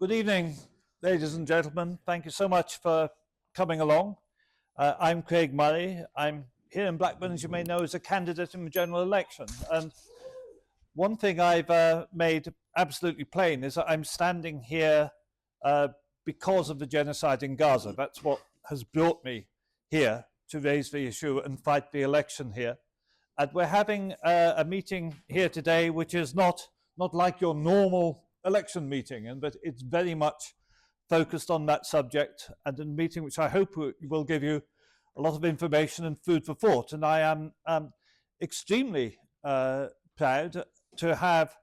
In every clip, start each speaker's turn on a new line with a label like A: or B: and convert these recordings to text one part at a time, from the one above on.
A: Good evening, ladies and gentlemen. Thank you so much for coming along. I'm Craig Murray. I'm here in Blackburn, as you may know, as a candidate in the general election. And one thing I've made absolutely plain is that I'm standing here because of the genocide in Gaza. That's what has brought me here to raise the issue and fight the election here. And we're having a meeting here today which is not like your normal election meeting, and but it's very much focused on that subject, and a meeting which I hope will give you a lot of information and food for thought. And I am extremely proud to have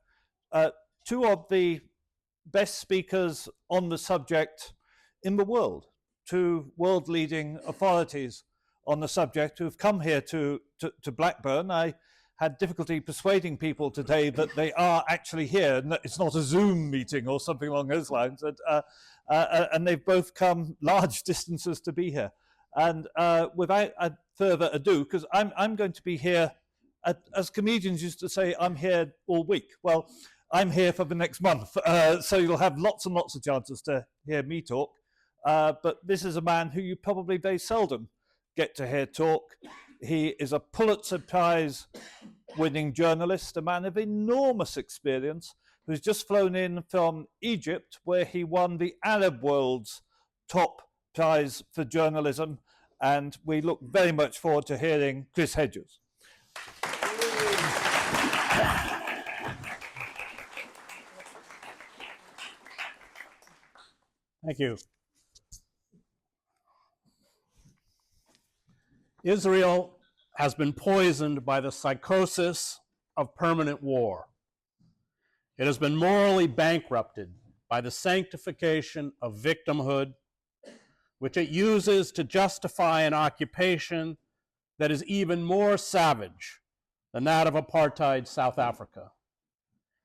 A: two of the best speakers on the subject in the world, two world-leading authorities on the subject who've come here to Blackburn. I had difficulty persuading people today that they are actually here and that it's not a Zoom meeting or something along those lines. And they've both come large distances to be here. And without further ado, because I'm going to be here, as comedians used to say, I'm here all week. Well, I'm here for the next month. So you'll have lots and lots of chances to hear me talk. But this is a man who you probably very seldom get to hear talk. He is a Pulitzer Prize winning journalist, a man of enormous experience, who's just flown in from Egypt, where he won the Arab world's top prize for journalism. And we look very much forward to hearing Chris Hedges.
B: Thank you. Israel has been poisoned by the psychosis of permanent war. It has been morally bankrupted by the sanctification of victimhood, which it uses to justify an occupation that is even more savage than that of apartheid South Africa.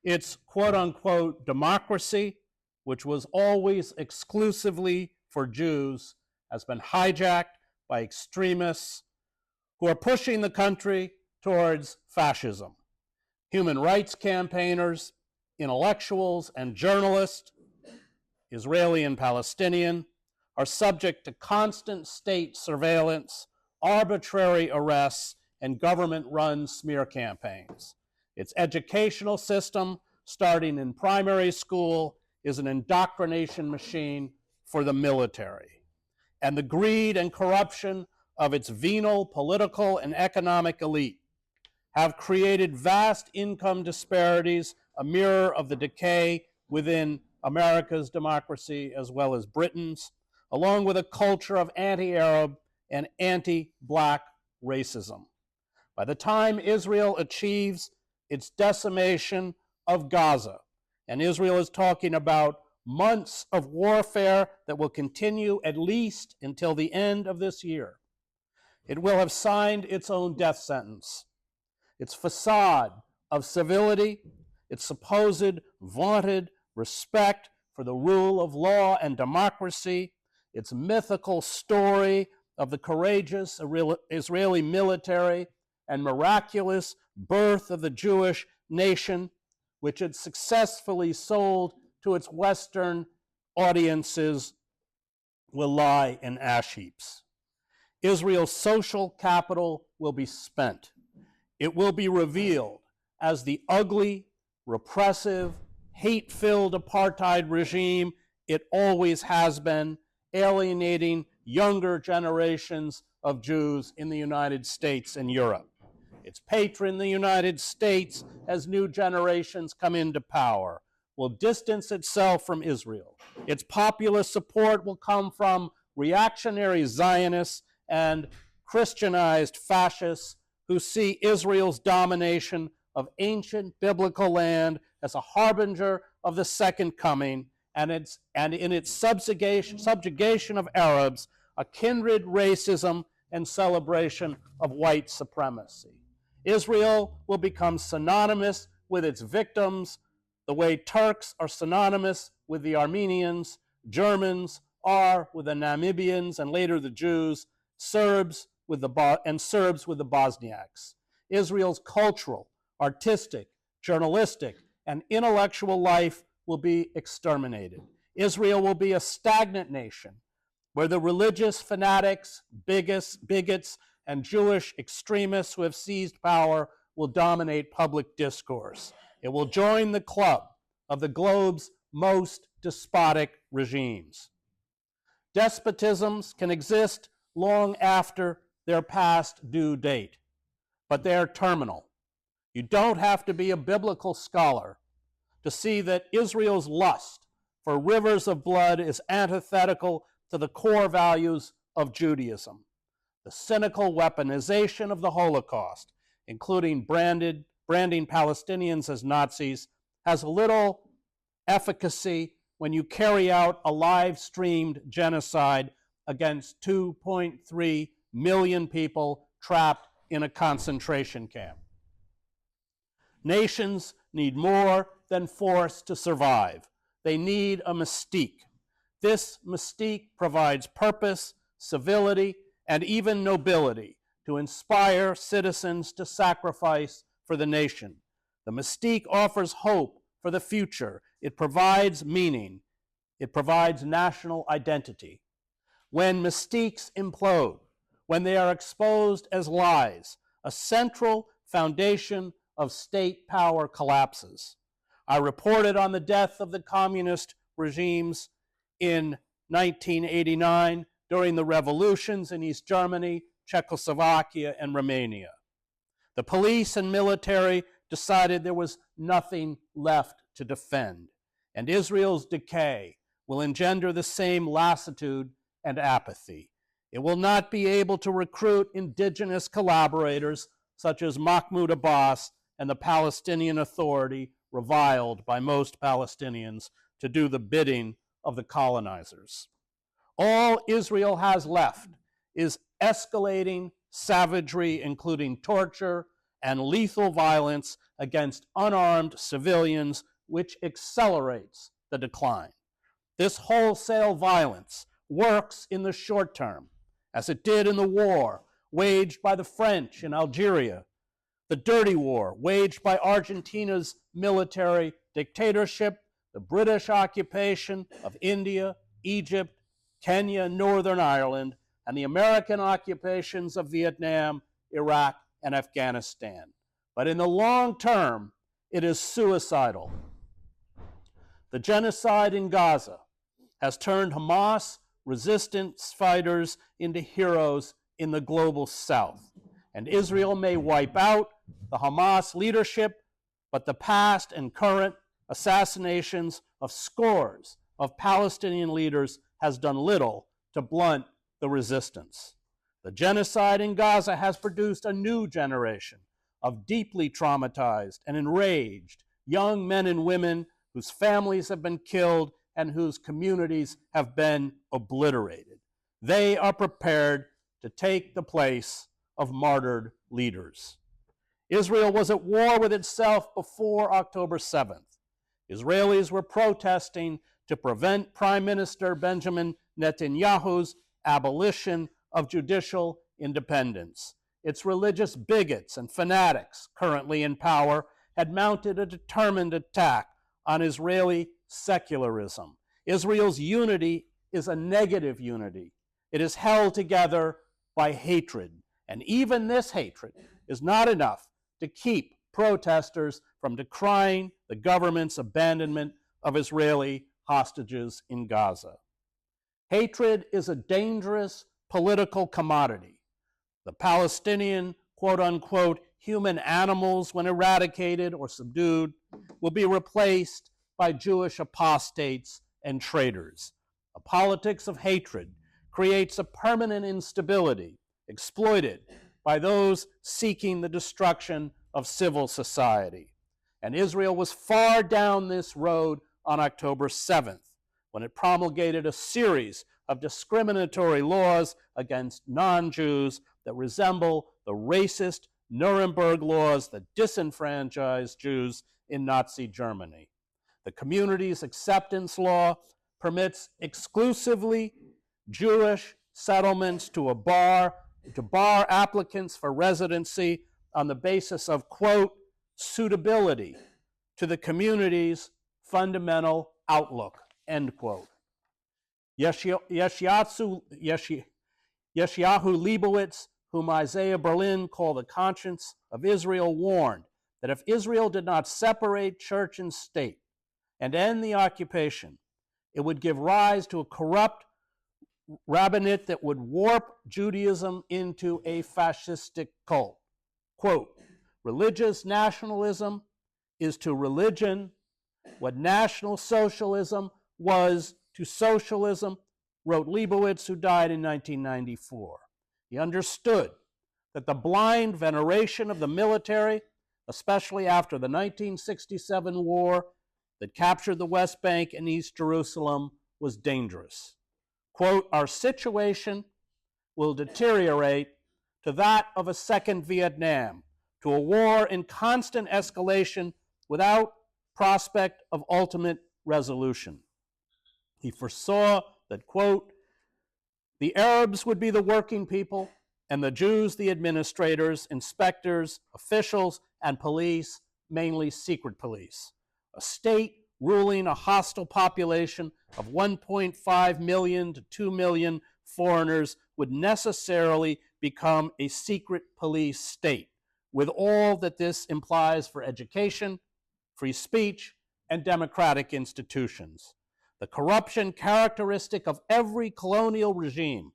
B: Its quote-unquote democracy, which was always exclusively for Jews, has been hijacked by extremists who are pushing the country towards fascism. Human rights campaigners, intellectuals, and journalists, Israeli and Palestinian, are subject to constant state surveillance, arbitrary arrests, and government-run smear campaigns. Its educational system, starting in primary school, is an indoctrination machine for the military. And the greed and corruption of its venal political and economic elite have created vast income disparities, a mirror of the decay within America's democracy as well as Britain's, along with a culture of anti-Arab and anti-black racism. By the time Israel achieves its decimation of Gaza, and Israel is talking about months of warfare that will continue at least until the end of this year, it will have signed its own death sentence. Its facade of civility, its supposed vaunted respect for the rule of law and democracy, its mythical story of the courageous Israeli military and miraculous birth of the Jewish nation, which it successfully sold to its Western audiences, will lie in ash heaps. Israel's social capital will be spent. It will be revealed as the ugly, repressive, hate-filled apartheid regime it always has been, alienating younger generations of Jews in the United States and Europe. Its patron, the United States, as new generations come into power, will distance itself from Israel. Its populist support will come from reactionary Zionists and Christianized fascists who see Israel's domination of ancient biblical land as a harbinger of the second coming, and in its subjugation of Arabs, a kindred racism and celebration of white supremacy. Israel will become synonymous with its victims the way Turks are synonymous with the Armenians, Germans are with the Namibians, and later the Jews, Serbs with the Bosniaks. Israel's cultural, artistic, journalistic, and intellectual life will be exterminated. Israel will be a stagnant nation where the religious fanatics, bigots, and Jewish extremists who have seized power will dominate public discourse. It will join the club of the globe's most despotic regimes. Despotisms can exist long after their past due date, but they are terminal. You don't have to be a biblical scholar to see that Israel's lust for rivers of blood is antithetical to the core values of Judaism. The cynical weaponization of the Holocaust, including branding Palestinians as Nazis, has little efficacy when you carry out a live-streamed genocide against 2.3 million people trapped in a concentration camp. Nations need more than force to survive. They need a mystique. This mystique provides purpose, civility, and even nobility to inspire citizens to sacrifice for the nation. The mystique offers hope for the future. It provides meaning. It provides national identity. When mystiques implode, when they are exposed as lies, a central foundation of state power collapses. I reported on the death of the communist regimes in 1989 during the revolutions in East Germany, Czechoslovakia, and Romania. The police and military decided there was nothing left to defend, and Israel's decay will engender the same lassitude and apathy. It will not be able to recruit indigenous collaborators such as Mahmoud Abbas and the Palestinian Authority, reviled by most Palestinians, to do the bidding of the colonizers. All Israel has left is escalating savagery, including torture and lethal violence against unarmed civilians, which accelerates the decline. This wholesale violence works in the short term, as it did in the war waged by the French in Algeria, the dirty war waged by Argentina's military dictatorship, the British occupation of India, Egypt, Kenya, Northern Ireland, and the American occupations of Vietnam, Iraq, and Afghanistan. But in the long term, it is suicidal. The genocide in Gaza has turned Hamas resistance fighters into heroes in the global south. And Israel may wipe out the Hamas leadership, but the past and current assassinations of scores of Palestinian leaders has done little to blunt the resistance. The genocide in Gaza has produced a new generation of deeply traumatized and enraged young men and women whose families have been killed and whose communities have been obliterated. They are prepared to take the place of martyred leaders. Israel was at war with itself before October 7th. Israelis were protesting to prevent Prime Minister Benjamin Netanyahu's abolition of judicial independence. Its religious bigots and fanatics, currently in power, had mounted a determined attack on Israeli secularism. Israel's unity is a negative unity. It is held together by hatred. And even this hatred is not enough to keep protesters from decrying the government's abandonment of Israeli hostages in Gaza. Hatred is a dangerous political commodity. The Palestinian, quote-unquote, human animals, when eradicated or subdued, will be replaced by Jewish apostates and traitors. A politics of hatred creates a permanent instability exploited by those seeking the destruction of civil society. And Israel was far down this road on October 7th, when it promulgated a series of discriminatory laws against non-Jews that resemble the racist Nuremberg laws that disenfranchised Jews in Nazi Germany. The Communities Acceptance Law permits exclusively Jewish settlements to bar applicants for residency on the basis of, quote, suitability to the community's fundamental outlook, end quote. Yeshayahu Leibowitz, whom Isaiah Berlin called the conscience of Israel, warned that if Israel did not separate church and state and end the occupation, it would give rise to a corrupt rabbinate that would warp Judaism into a fascistic cult. Quote, religious nationalism is to religion what National Socialism was to socialism, wrote Leibowitz, who died in 1994. He understood that the blind veneration of the military, especially after the 1967 war that captured the West Bank and East Jerusalem, was dangerous. Quote, our situation will deteriorate to that of a second Vietnam, to a war in constant escalation without prospect of ultimate resolution. He foresaw that, quote, the Arabs would be the working people and the Jews the administrators, inspectors, officials, and police, mainly secret police. A state ruling a hostile population of 1.5 million to 2 million foreigners would necessarily become a secret police state, with all that this implies for education, free speech, and democratic institutions. The corruption characteristic of every colonial regime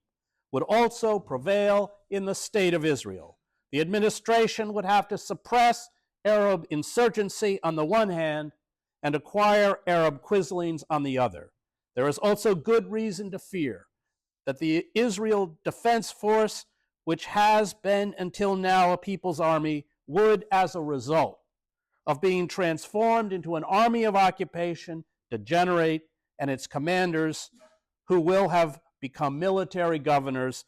B: would also prevail in the State of Israel. The administration would have to suppress Arab insurgency on the one hand and acquire Arab quislings on the other. There is also good reason to fear that the Israel Defense Force, which has been until now a people's army, would, as a result of being transformed into an army of occupation, degenerate, and its commanders, who will have become military governors,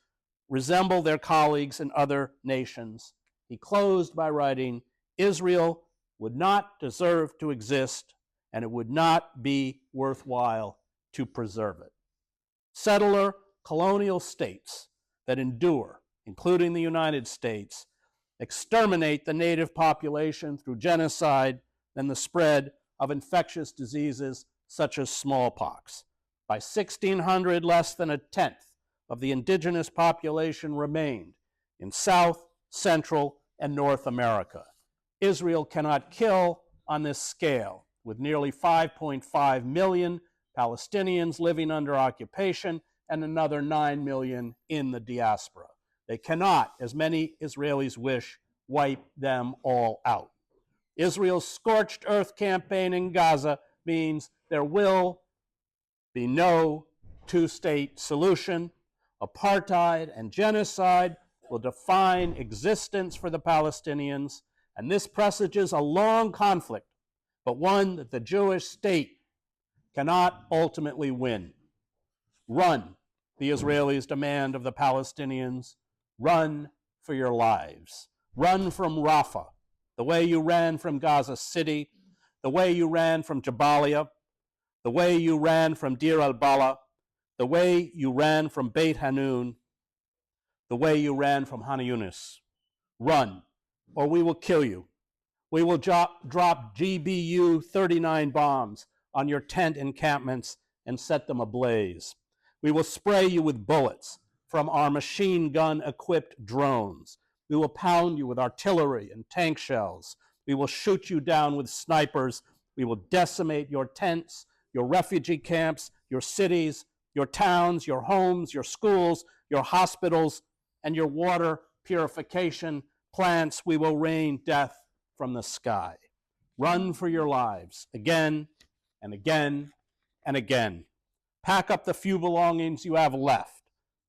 B: resemble their colleagues in other nations. He closed by writing, Israel would not deserve to exist, and it would not be worthwhile to preserve it. Settler colonial states that endure, including the United States, exterminate the native population through genocide and the spread of infectious diseases such as smallpox. By 1600, less than a tenth of the indigenous population remained in South, Central, and North America. Israel cannot kill on this scale, with nearly 5.5 million Palestinians living under occupation and another 9 million in the diaspora. They cannot, as many Israelis wish, wipe them all out. Israel's scorched earth campaign in Gaza means there will be no two-state solution. Apartheid and genocide will define existence for the Palestinians, and this presages a long conflict, but one that the Jewish state cannot ultimately win. Run, the Israelis demand of the Palestinians. Run for your lives. Run from Rafah, the way you ran from Gaza City, the way you ran from Jabalia, the way you ran from Deir al-Bala, the way you ran from Beit Hanun, the way you ran from Han Yunis. Run, or we will kill you. We will drop GBU 39 bombs on your tent encampments and set them ablaze. We will spray you with bullets from our machine gun-equipped drones. We will pound you with artillery and tank shells. We will shoot you down with snipers. We will decimate your tents, your refugee camps, your cities, your towns, your homes, your schools, your hospitals, and your water purification plants. We will rain death from the sky. Run for your lives again and again and again. Pack up the few belongings you have left.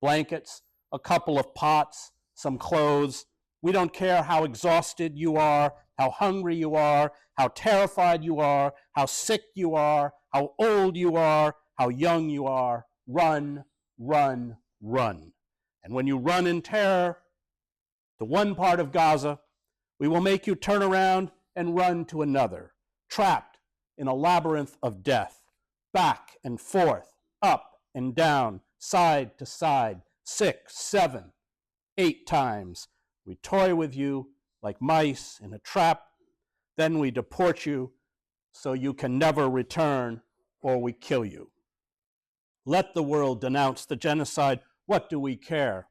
B: Blankets, a couple of pots, some clothes. We don't care how exhausted you are, how hungry you are, how terrified you are, how sick you are, how old you are, how young you are. Run, run, run. And when you run in terror to one part of Gaza, we will make you turn around and run to another, trapped in a labyrinth of death, back and forth, up and down, side to side, 6, 7, 8 times. We toy with you like mice in a trap. Then we deport you so you can never return, or we kill you. Let the world denounce the genocide. What do we care?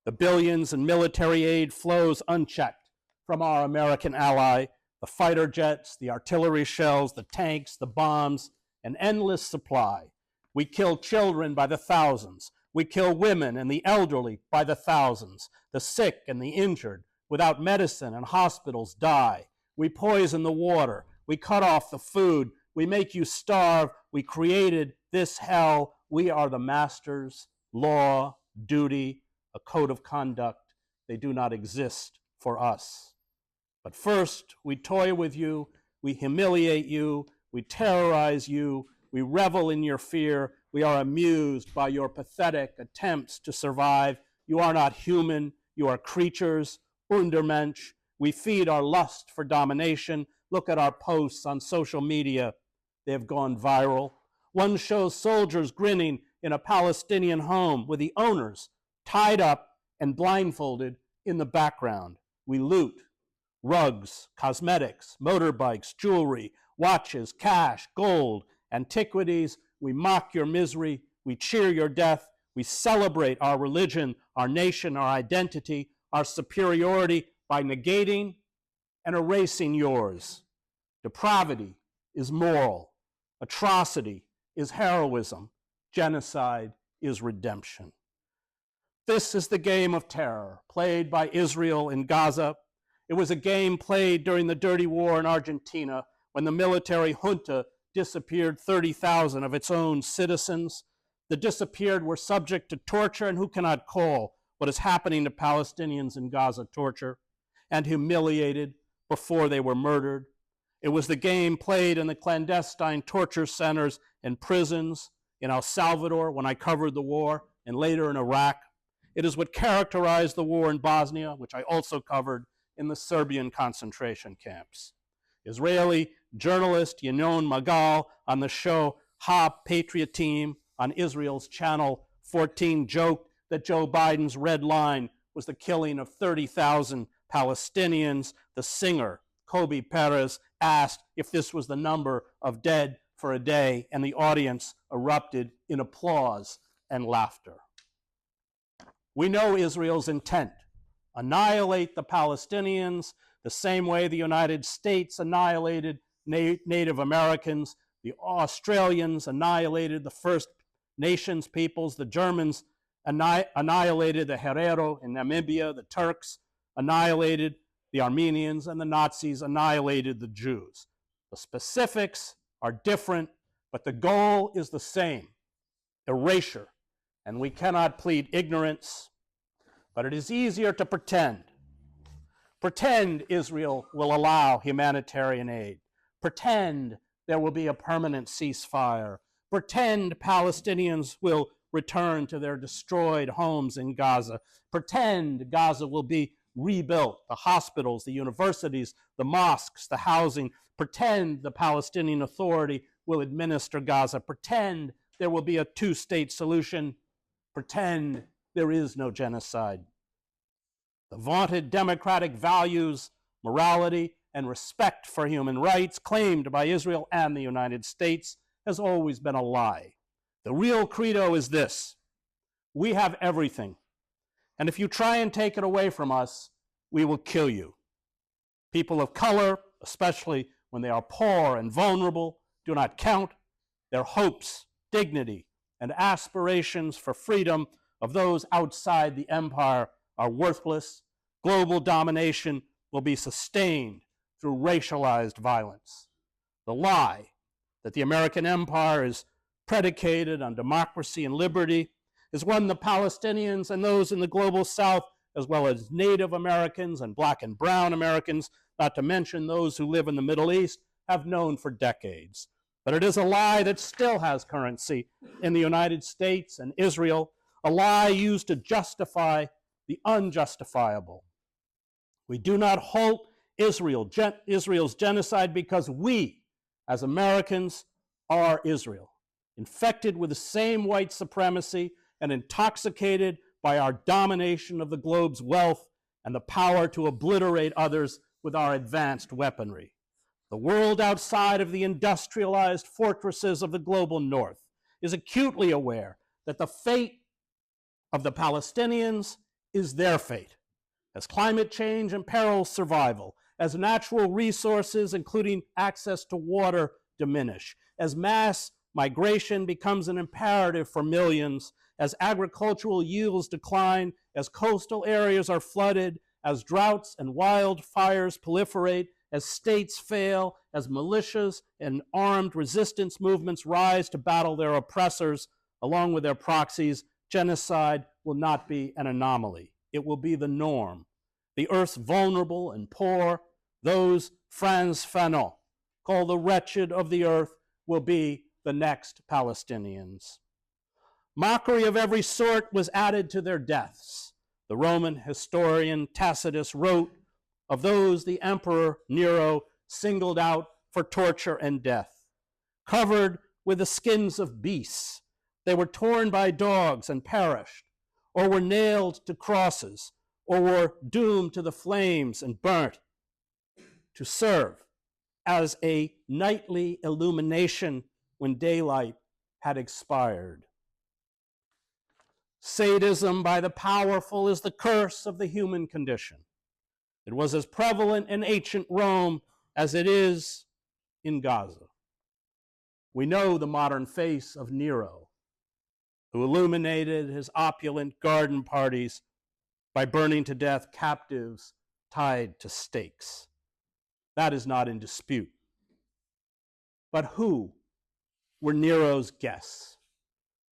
B: The billions in military aid flows unchecked from our American ally, the fighter jets, the artillery shells, the tanks, the bombs, an endless supply. We kill children by the thousands. We kill women and the elderly by the thousands. The sick and the injured without medicine and hospitals die. We poison the water. We cut off the food. We make you starve. We created this hell. We are the masters. Law, duty, a code of conduct. They do not exist for us. But first, we toy with you. We humiliate you. We terrorize you. We revel in your fear. We are amused by your pathetic attempts to survive. You are not human. You are creatures, Untermensch. We feed our lust for domination. Look at our posts on social media. They have gone viral. One shows soldiers grinning in a Palestinian home with the owners tied up and blindfolded in the background. We loot rugs, cosmetics, motorbikes, jewelry, watches, cash, gold, antiquities. We mock your misery. We cheer your death. We celebrate our religion, our nation, our identity, our superiority by negating and erasing yours. Depravity is moral. Atrocity is heroism. Genocide is redemption. This is the game of terror played by Israel in Gaza. It was a game played during the dirty war in Argentina when the military junta disappeared 30,000 of its own citizens. The disappeared were subject to torture, and who cannot call what is happening to Palestinians in Gaza torture, and humiliated before they were murdered. It was the game played in the clandestine torture centers and prisons in El Salvador when I covered the war, and later in Iraq. It is what characterized the war in Bosnia, which I also covered in the Serbian concentration camps. Israeli journalist Yanon Magal on the show Ha Patriot Team on Israel's Channel 14 joked that Joe Biden's red line was the killing of 30,000 Palestinians. The singer, Kobe Perez, asked if this was the number of dead for a day, and the audience erupted in applause and laughter. We know Israel's intent: annihilate the Palestinians the same way the United States annihilated Native Americans, the Australians annihilated the First Nations peoples, the Germans annihilated the Herero in Namibia, the Turks annihilated the Armenians, and the Nazis annihilated the Jews. The specifics are different, but the goal is the same: erasure. And we cannot plead ignorance, but it is easier to pretend. Pretend Israel will allow humanitarian aid. Pretend there will be a permanent ceasefire. Pretend Palestinians will return to their destroyed homes in Gaza. Pretend Gaza will be rebuilt, the hospitals, the universities, the mosques, the housing. Pretend the Palestinian Authority will administer Gaza. Pretend there will be a two-state solution. Pretend there is no genocide. The vaunted democratic values, morality, and respect for human rights claimed by Israel and the United States has always been a lie. The real credo is this: we have everything, and if you try and take it away from us, we will kill you. People of color, especially when they are poor and vulnerable, do not count. Their hopes, dignity, and aspirations for freedom of those outside the empire are worthless. Global domination will be sustained through racialized violence. The lie that the American empire is predicated on democracy and liberty is one the Palestinians and those in the global south, as well as Native Americans and black and brown Americans, not to mention those who live in the Middle East, have known for decades. But it is a lie that still has currency in the United States and Israel, a lie used to justify the unjustifiable. We do not halt Israel's genocide because we, as Americans, are Israel, infected with the same white supremacy and intoxicated by our domination of the globe's wealth and the power to obliterate others with our advanced weaponry. The world outside of the industrialized fortresses of the global north is acutely aware that the fate of the Palestinians is their fate. As climate change imperils survival, as natural resources, including access to water, diminish, as mass migration becomes an imperative for millions, as agricultural yields decline, as coastal areas are flooded, as droughts and wildfires proliferate, as states fail, as militias and armed resistance movements rise to battle their oppressors along with their proxies, genocide will not be an anomaly. It will be the norm. The earth's vulnerable and poor, those Frantz Fanon call the wretched of the earth, will be the next Palestinians. Mockery of every sort was added to their deaths. The Roman historian Tacitus wrote of those the Emperor Nero singled out for torture and death. Covered with the skins of beasts, they were torn by dogs and perished, or were nailed to crosses, or were doomed to the flames and burnt to serve as a nightly illumination when daylight had expired. Sadism by the powerful is the curse of the human condition. It was as prevalent in ancient Rome as it is in Gaza. We know the modern face of Nero, who illuminated his opulent garden parties by burning to death captives tied to stakes. That is not in dispute. But who were Nero's guests,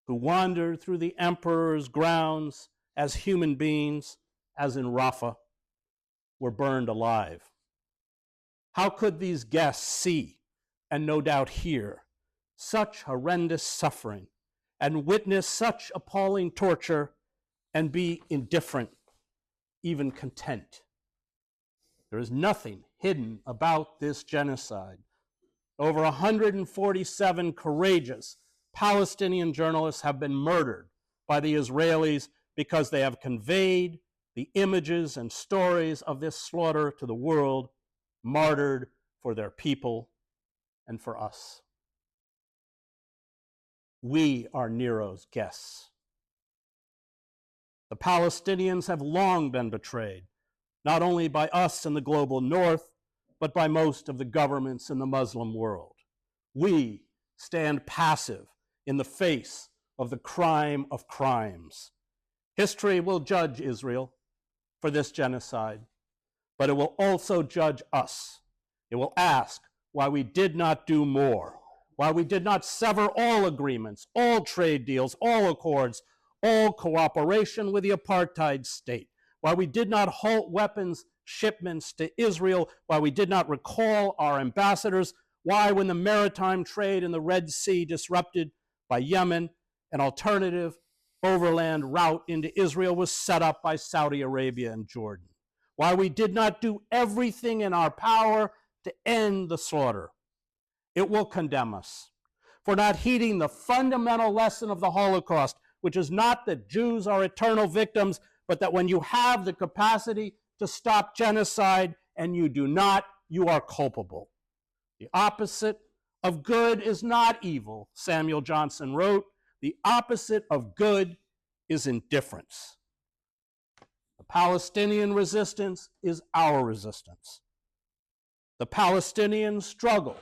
B: who wandered through the emperor's grounds as human beings, as in Rafah, were burned alive? How could these guests see, and no doubt hear, such horrendous suffering and witness such appalling torture and be indifferent, even content? There is nothing hidden about this genocide. Over 147 courageous Palestinian journalists have been murdered by the Israelis because they have conveyed the images and stories of this slaughter to the world, martyred for their people and for us. We are Nero's guests. The Palestinians have long been betrayed, not only by us in the global north, but by most of the governments in the Muslim world. We stand passive in the face of the crime of crimes. History will judge Israel for this genocide, but it will also judge us. It will ask why we did not do more, why we did not sever all agreements, all trade deals, all accords, all cooperation with the apartheid state, why we did not halt weapons shipments to Israel, why we did not recall our ambassadors, why when the maritime trade in the Red Sea disrupted by Yemen, an alternative overland route into Israel was set up by Saudi Arabia and Jordan, why we did not do everything in our power to end the slaughter. It will condemn us for not heeding the fundamental lesson of the Holocaust, which is not that Jews are eternal victims, but that when you have the capacity to stop genocide and you do not, you are culpable. The opposite of good is not evil, Samuel Johnson wrote. The opposite of good is indifference. The Palestinian resistance is our resistance. The Palestinian struggle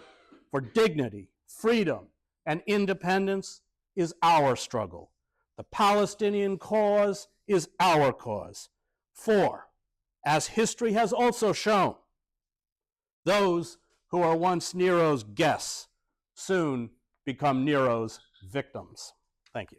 B: for dignity, freedom, and independence is our struggle. The Palestinian cause is our cause. For, as history has also shown, those who are once Nero's guests soon become Nero's victims. Thank you.